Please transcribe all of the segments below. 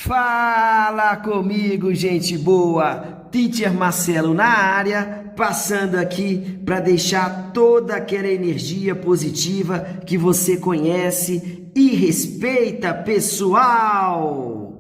Fala comigo, gente boa! Teacher Marcelo na área, passando aqui para deixar toda aquela energia positiva que você conhece e respeita, pessoal!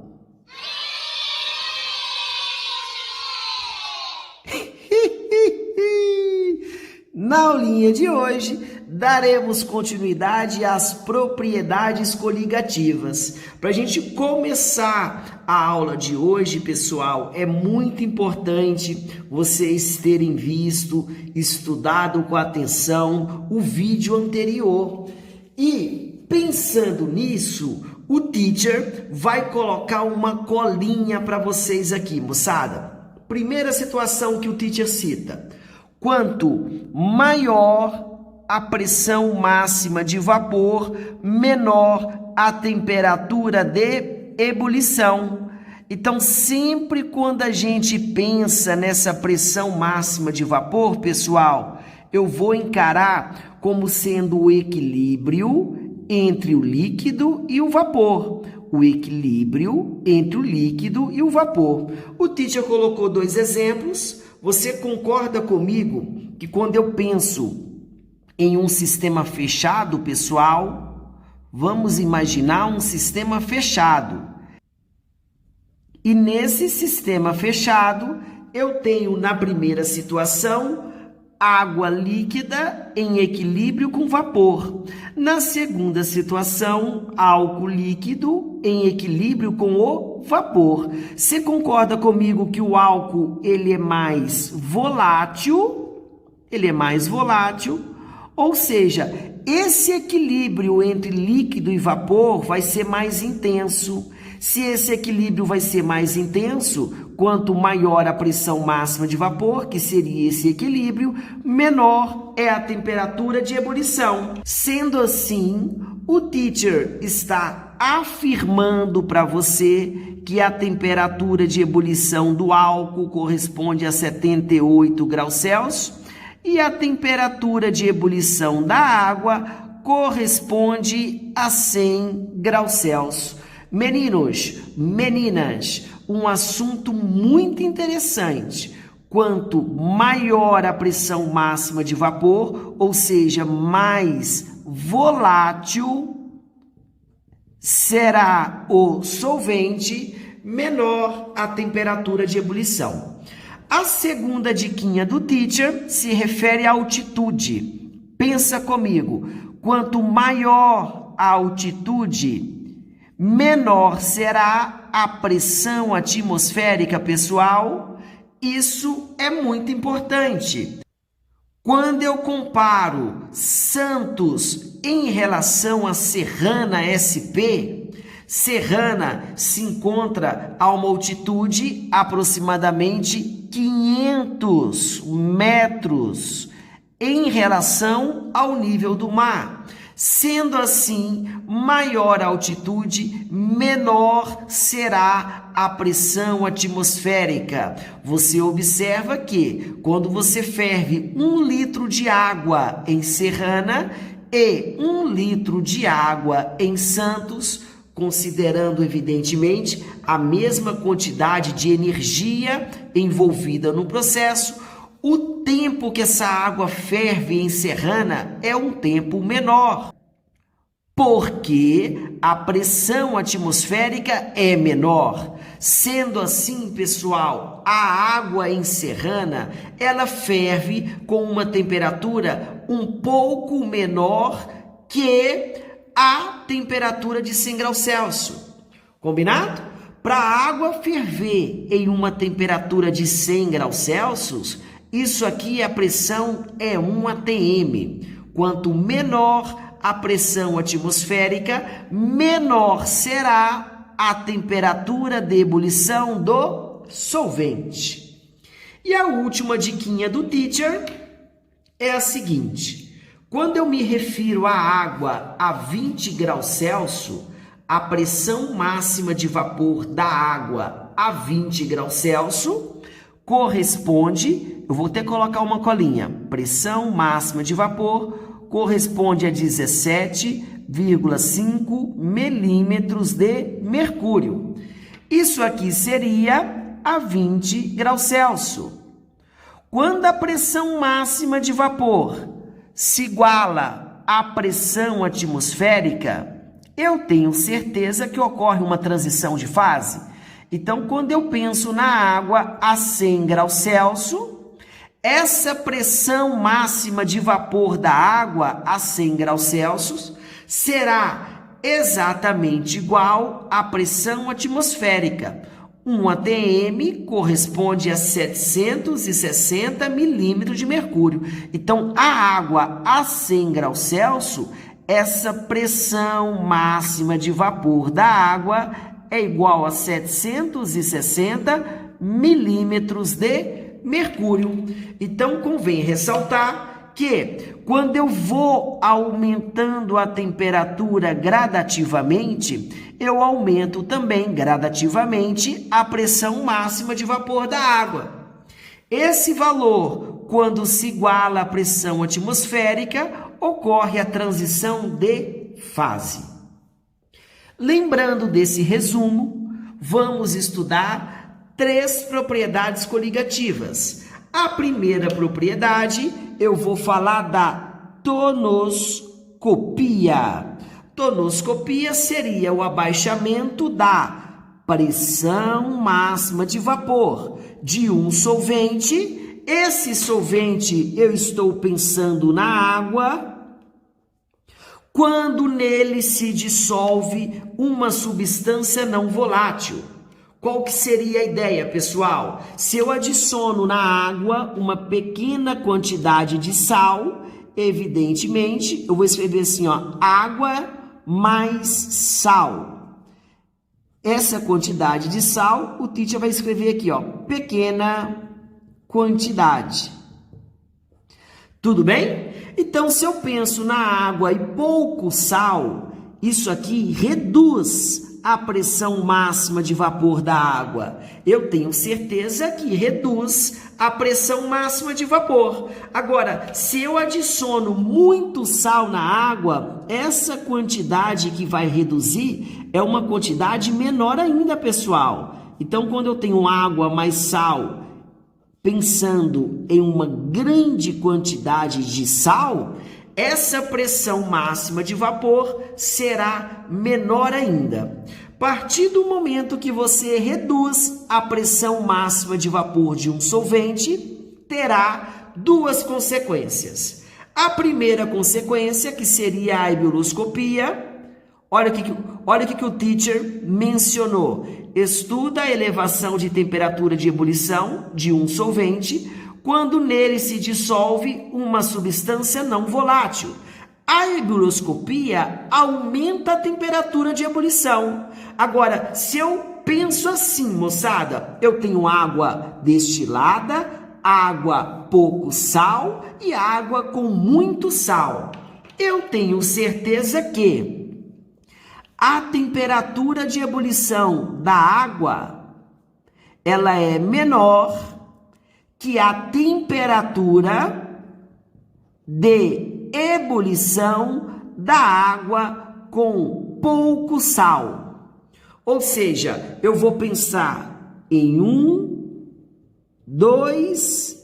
Na aulinha de hoje, daremos continuidade às propriedades coligativas. Para a gente começar a aula de hoje, pessoal, é muito importante vocês terem visto, estudado com atenção o vídeo anterior. E, pensando nisso, o teacher vai colocar uma colinha para vocês aqui, moçada. Primeira situação que o teacher cita: quanto maior a pressão máxima de vapor, menor a temperatura de ebulição. Então, sempre quando a gente pensa nessa pressão máxima de vapor, pessoal, eu vou encarar como sendo o equilíbrio entre o líquido e o vapor. O equilíbrio entre o líquido e o vapor. O teacher colocou dois exemplos. Você concorda comigo que quando eu penso em um sistema fechado, pessoal, vamos imaginar um sistema fechado. E nesse sistema fechado, eu tenho na primeira situação água líquida em equilíbrio com vapor. Na segunda situação, álcool líquido em equilíbrio com o vapor. Você concorda comigo que o álcool ele é mais volátil? Ele é mais volátil, ou seja, esse equilíbrio entre líquido e vapor vai ser mais intenso. Se esse equilíbrio vai ser mais intenso, quanto maior a pressão máxima de vapor, que seria esse equilíbrio, menor é a temperatura de ebulição. Sendo assim, o teacher está afirmando para você que a temperatura de ebulição do álcool corresponde a 78 graus Celsius e a temperatura de ebulição da água corresponde a 100 graus Celsius. Meninos, meninas, um assunto muito interessante. Quanto maior a pressão máxima de vapor, ou seja, mais volátil será o solvente, menor a temperatura de ebulição. A segunda diquinha do teacher se refere à altitude. Pensa comigo, quanto maior a altitude, menor será a pressão atmosférica, pessoal. Isso é muito importante. Quando eu comparo Santos em relação a Serrana SP, Serrana se encontra a uma altitude aproximadamente 500 metros em relação ao nível do mar. Sendo assim, maior a altitude, menor será a pressão atmosférica. Você observa que quando você ferve 1 litro de água em Serrana e 1 litro de água em Santos, considerando evidentemente a mesma quantidade de energia envolvida no processo, o tempo que essa água ferve em Serrana é um tempo menor, porque a pressão atmosférica é menor. Sendo assim, pessoal, a água em Serrana, ela ferve com uma temperatura um pouco menor que a temperatura de 100 graus Celsius. Combinado? Para a água ferver em uma temperatura de 100 graus Celsius, isso aqui, a pressão é 1 atm. Quanto menor a pressão atmosférica, menor será a temperatura de ebulição do solvente. E a última diquinha do teacher é a seguinte: quando eu me refiro à água a 20 graus Celsius, a pressão máxima de vapor da água a 20 graus Celsius corresponde, eu vou até colocar uma colinha, pressão máxima de vapor corresponde a 17,5 milímetros de mercúrio. Isso aqui seria a 20 graus Celsius. Quando a pressão máxima de vapor se iguala à pressão atmosférica, eu tenho certeza que ocorre uma transição de fase. Então, quando eu penso na água a 100 graus Celsius, essa pressão máxima de vapor da água a 100 graus Celsius será exatamente igual à pressão atmosférica. 1 atm corresponde a 760 milímetros de mercúrio. Então, a água a 100 graus Celsius, essa pressão máxima de vapor da água é igual a 760 milímetros de mercúrio. Então, convém ressaltar que quando eu vou aumentando a temperatura gradativamente, eu aumento também gradativamente a pressão máxima de vapor da água. Esse valor, quando se iguala à pressão atmosférica, ocorre a transição de fase. Lembrando desse resumo, vamos estudar 3 propriedades coligativas. A primeira propriedade, eu vou falar da tonoscopia. Tonoscopia seria o abaixamento da pressão máxima de vapor de um solvente. Esse solvente, eu estou pensando na água, quando nele se dissolve uma substância não volátil. Qual que seria a ideia, pessoal? Se eu adiciono na água uma pequena quantidade de sal, evidentemente, eu vou escrever assim, ó, água mais sal. Essa quantidade de sal, o teacher vai escrever aqui, ó, pequena quantidade. Tudo bem? Então, se eu penso na água e pouco sal, isso aqui reduz a pressão máxima de vapor da água. Eu tenho certeza que reduz a pressão máxima de vapor. Agora, se eu adiciono muito sal na água, essa quantidade que vai reduzir é uma quantidade menor ainda, pessoal. Então, quando eu tenho água mais sal, pensando em uma grande quantidade de sal, essa pressão máxima de vapor será menor ainda. A partir do momento que você reduz a pressão máxima de vapor de um solvente, terá 2 consequências. A primeira consequência, que seria a ebullioscopia, olha o que o teacher mencionou. Estuda a elevação de temperatura de ebulição de um solvente quando nele se dissolve uma substância não volátil. A ebullioscopia aumenta a temperatura de ebulição. Agora, se eu penso assim, moçada, eu tenho água destilada, água pouco sal e água com muito sal. Eu tenho certeza que a temperatura de ebulição da água, ela é menor que a temperatura de ebulição da água com pouco sal. Ou seja, eu vou pensar em 1, 2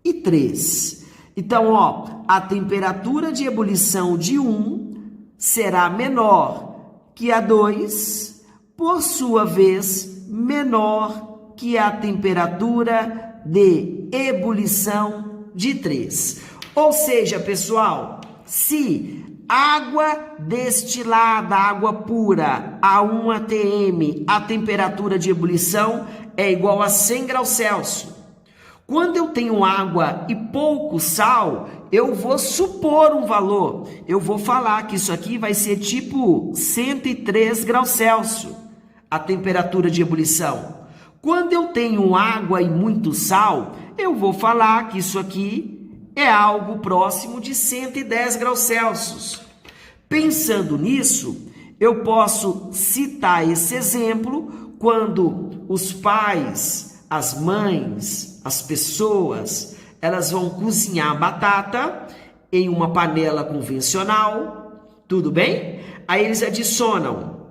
e 3. Então, ó, a temperatura de ebulição de 1 será menor que a 2, por sua vez, menor que a temperatura de ebulição de 3. Ou seja, pessoal, se água destilada, água pura, a 1 atm, a temperatura de ebulição é igual a 100 graus Celsius. Quando eu tenho água e pouco sal, eu vou supor um valor. Eu vou falar que isso aqui vai ser tipo 103 graus Celsius, a temperatura de ebulição. Quando eu tenho água e muito sal, eu vou falar que isso aqui é algo próximo de 110 graus Celsius. Pensando nisso, eu posso citar esse exemplo quando os pais, as mães, as pessoas, elas vão cozinhar batata em uma panela convencional, tudo bem? Aí eles adicionam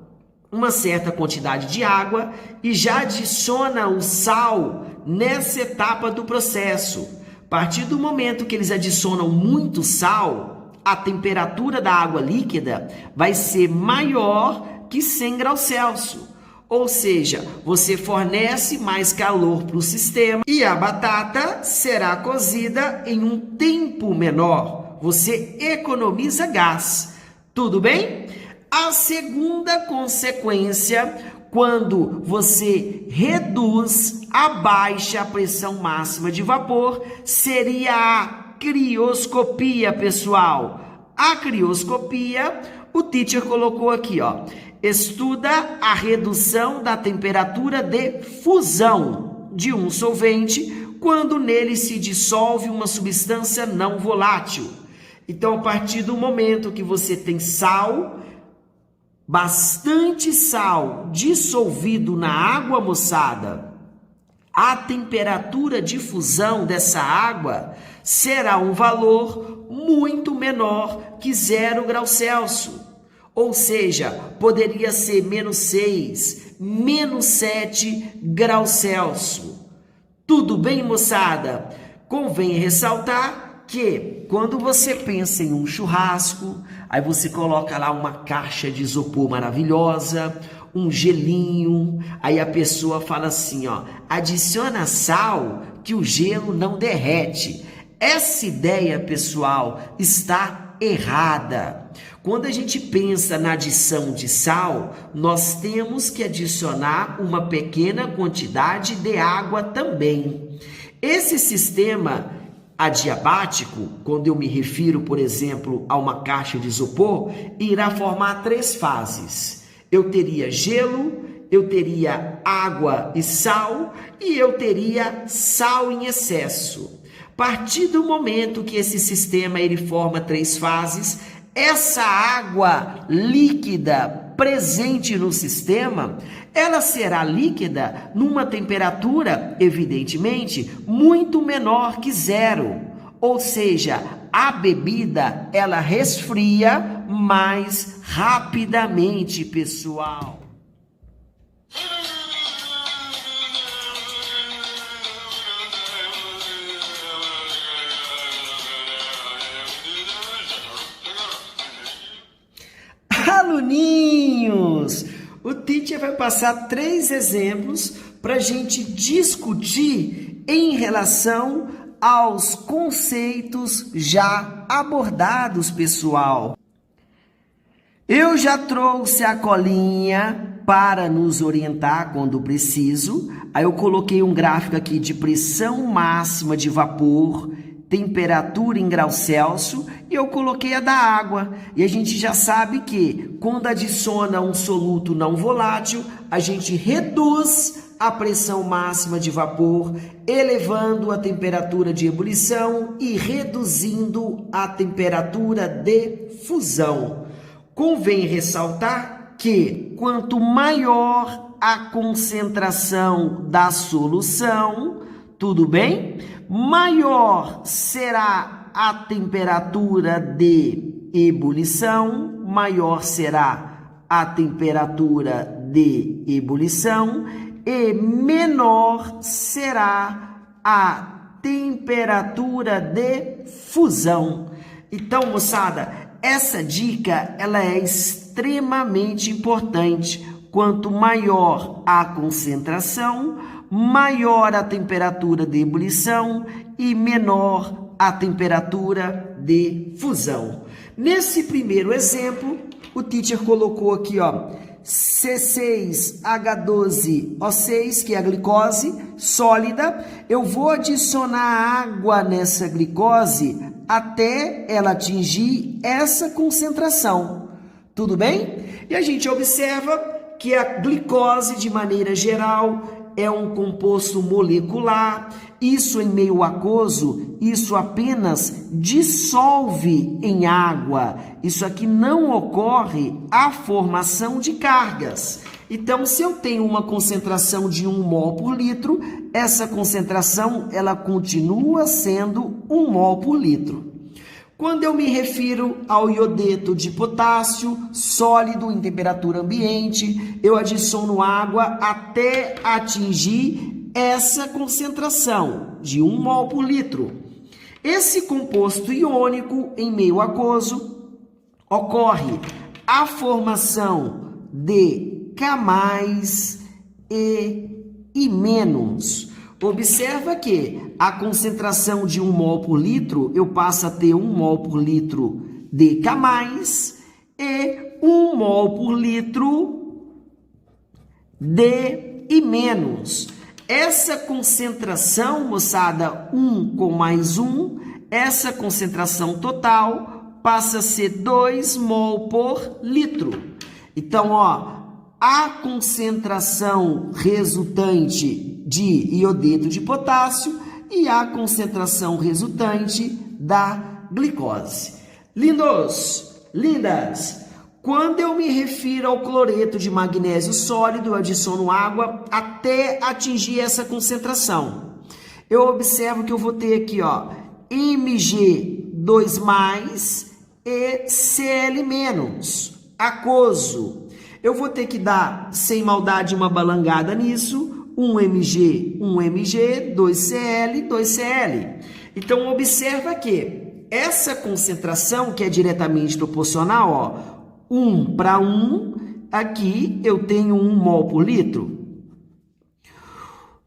uma certa quantidade de água e já adiciona o sal nessa etapa do processo. A partir do momento que eles adicionam muito sal, a temperatura da água líquida vai ser maior que 100 graus Celsius. Ou seja, você fornece mais calor para o sistema e a batata será cozida em um tempo menor. Você economiza gás. Tudo bem? A segunda consequência, quando você reduz, abaixa a pressão máxima de vapor, seria a crioscopia, pessoal. A crioscopia, o teacher colocou aqui, ó. Estuda a redução da temperatura de fusão de um solvente quando nele se dissolve uma substância não volátil. Então, a partir do momento que você tem sal, bastante sal dissolvido na água, moçada, a temperatura de fusão dessa água será um valor muito menor que 0 graus Celsius. Ou seja, poderia ser -6, -7 graus Celsius. Tudo bem, moçada? Convém ressaltar que quando você pensa em um churrasco, aí você coloca lá uma caixa de isopor maravilhosa, um gelinho, aí a pessoa fala assim, ó, adiciona sal que o gelo não derrete. Essa ideia, pessoal, está errada. Quando a gente pensa na adição de sal, nós temos que adicionar uma pequena quantidade de água também. Esse sistema adiabático, quando eu me refiro, por exemplo, a uma caixa de isopor, irá formar 3 fases. Eu teria gelo, eu teria água e sal, e eu teria sal em excesso. A partir do momento que esse sistema ele forma 3 fases, essa água líquida presente no sistema, ela será líquida numa temperatura, evidentemente, muito menor que 0. Ou seja, a bebida, ela resfria mais rapidamente, pessoal. Aluninhos, o teacher vai passar 3 exemplos para a gente discutir em relação aos conceitos já abordados, pessoal. Eu já trouxe a colinha para nos orientar quando preciso. Aí eu coloquei um gráfico aqui de pressão máxima de vapor, temperatura em graus Celsius, e eu coloquei a da água. E a gente já sabe que quando adiciona um soluto não volátil, a gente reduz a pressão máxima de vapor, elevando a temperatura de ebulição e reduzindo a temperatura de fusão. Convém ressaltar que quanto maior a concentração da solução, tudo bem? Maior será a temperatura de ebulição, maior será a temperatura de ebulição e menor será a temperatura de fusão. Então, moçada, essa dica ela é extremamente importante. Quanto maior a concentração, maior a temperatura de ebulição e menor a temperatura de fusão. Nesse primeiro exemplo, o teacher colocou aqui, ó, C6H12O6, que é a glicose sólida. Eu vou adicionar água nessa glicose até ela atingir essa concentração. Tudo bem? E a gente observa que a glicose, de maneira geral, é um composto molecular. Isso em meio aquoso, isso apenas dissolve em água. Isso aqui não ocorre a formação de cargas. Então, se eu tenho uma concentração de 1 mol por litro, essa concentração ela continua sendo 1 mol por litro. Quando eu me refiro ao iodeto de potássio, sólido em temperatura ambiente, eu adiciono água até atingir essa concentração de 1 mol por litro. Esse composto iônico em meio aquoso ocorre a formação de K+, e menos. Observa que a concentração de 1 mol por litro, eu passo a ter 1 mol por litro de K+, e 1 mol por litro de I menos. Essa concentração, moçada, 1 com mais 1, essa concentração total passa a ser 2 mol por litro. Então, ó, a concentração resultante de iodeto de potássio e a concentração resultante da glicose. Lindos, lindas, quando eu me refiro ao cloreto de magnésio sólido, eu adiciono água até atingir essa concentração. Eu observo que eu vou ter aqui, ó, Mg2+, e Cl-, aquoso. Eu vou ter que dar, sem maldade, uma balangada nisso, 1Mg, 1Mg, 2Cl, 2Cl. Então, observa que essa concentração, que é diretamente proporcional, ó, 1 para 1, aqui eu tenho 1 mol por litro.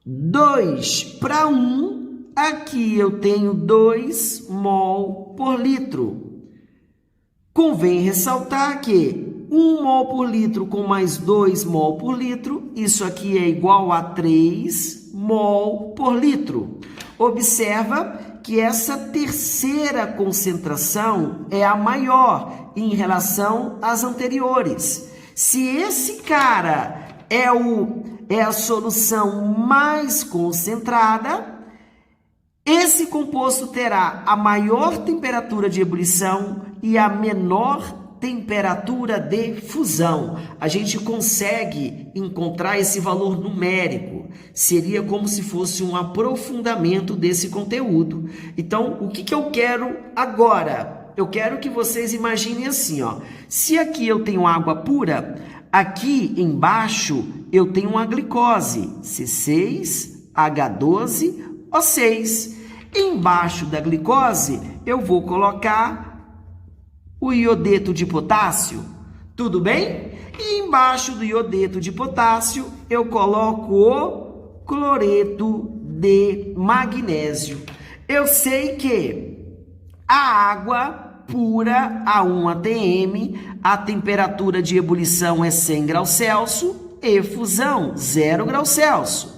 2 para 1, aqui eu tenho 2 mol por litro. Convém ressaltar que 1 mol por litro com mais 2 mol por litro, isso aqui é igual a 3 mol por litro. Observa que essa terceira concentração é a maior em relação às anteriores. Se esse cara é a solução mais concentrada, esse composto terá a maior temperatura de ebulição e a menor temperatura de fusão. A gente consegue encontrar esse valor numérico. Seria como se fosse um aprofundamento desse conteúdo. Então, o que eu quero agora? Eu quero que vocês imaginem assim, ó. Se aqui eu tenho água pura, aqui embaixo eu tenho uma glicose, C6H12O6. Embaixo da glicose eu vou colocar o iodeto de potássio, tudo bem? E embaixo do iodeto de potássio, eu coloco o cloreto de magnésio. Eu sei que a água pura, a 1 atm, a temperatura de ebulição é 100 graus Celsius e fusão 0 graus Celsius.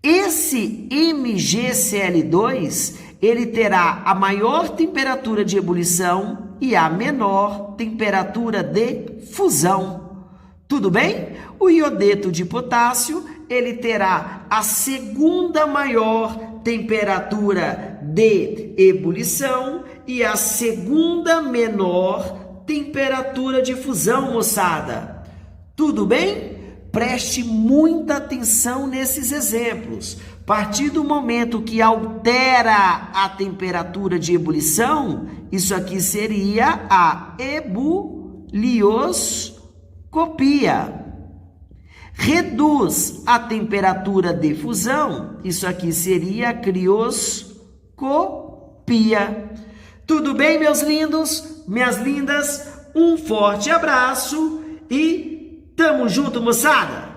Esse MgCl2, ele terá a maior temperatura de ebulição e a menor temperatura de fusão. Tudo bem? O iodeto de potássio, ele terá a segunda maior temperatura de ebulição e a segunda menor temperatura de fusão, moçada. Tudo bem? Preste muita atenção nesses exemplos. A partir do momento que altera a temperatura de ebulição, isso aqui seria a ebulioscopia. Reduz a temperatura de fusão, isso aqui seria a crioscopia. Tudo bem, meus lindos, minhas lindas? Um forte abraço e tamo junto, moçada!